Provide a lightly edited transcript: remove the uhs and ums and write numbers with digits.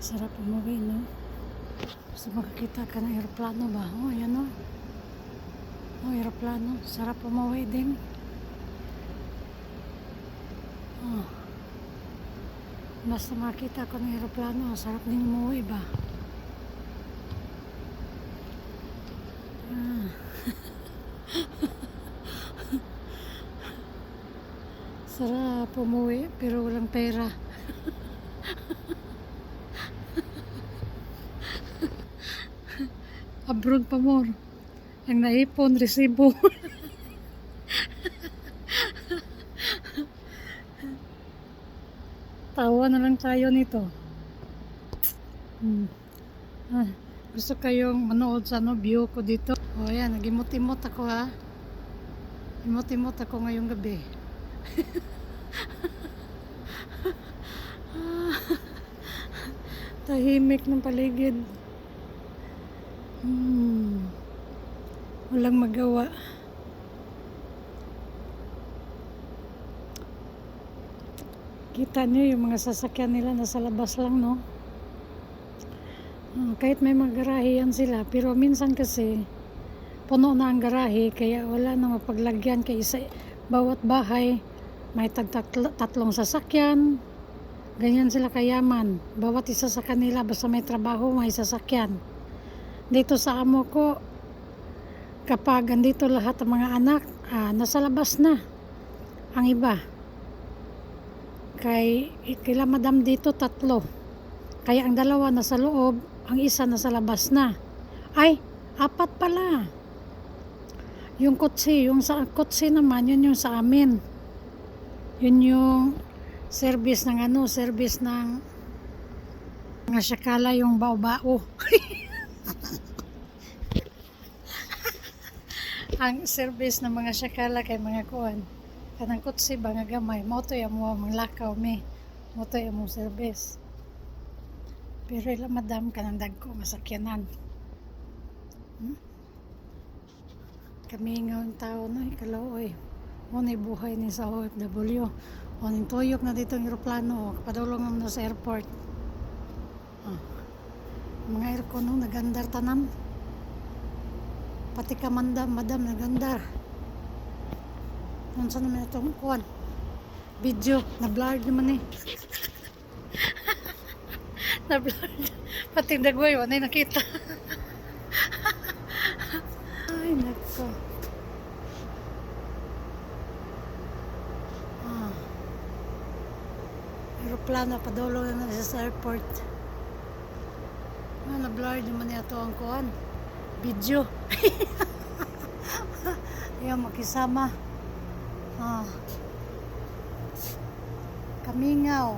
Sarap umuwi, no? Gusto makakita ka ng aeroplano ba? Oh, yan, no? Oh, aeroplano. Sarap umuwi din. Oh. Basta makita ko ng aeroplano, sarap din umuwi ba? Ah. Sarap umuwi, pero walang pera. Abroad pa more. Ang naipon, resibo. Tawa na lang tayo nito. Ah, gusto kayong manood sa view ko dito? O yan, nag-imot-imot ako ha. Imot-imot ako ngayong gabi. Tahimik ng paligid. Walang magawa. Kita nyo yung mga sasakyan nila nasa labas lang, no? Kahit may mga garahe yan sila, pero minsan kasi puno na ang garahe, kaya wala na mapaglagyan. Kaya bawat bahay may tatlong sasakyan. Ganyan sila kayaman. Bawat isa sa kanila, basta may trabaho, may sasakyan. Dito sa amo ko, kapag andito lahat ng mga anak, nasa labas na ang iba. Kila madam dito 3. Kaya ang 2 nasa loob, ang isa nasa labas na. Ay, 4 pala. Yung kotse, kotse naman, yun yung sa amin. Yun yung service ng service ng mga syakala, yung bao-bao. Ang service ng mga syakala kay mga kuwan. Kanang kutsi ba nga gamay, moto ya mo manglakaw me. Moto ya mo service. Pero ila madam kanang dagko masakyanan. Kami ngayong tao no, ikalaoy. Mo ni buhay ni sa OFW. O ning tuyok na dito ang eroplano, padulong na sa airport. Mga aircon no, nagandar tanan. Pati ka madam nagandar. Unsa naman itong kuwan? Video, na-blurred naman eh. Na-blurred. Pati dagway, wanay nakita. Ay, nako. Aeroplano, padulong na sa airport. Na-blurred naman ito ang kuwan. Video. Ayaw makisama. Kamingaw.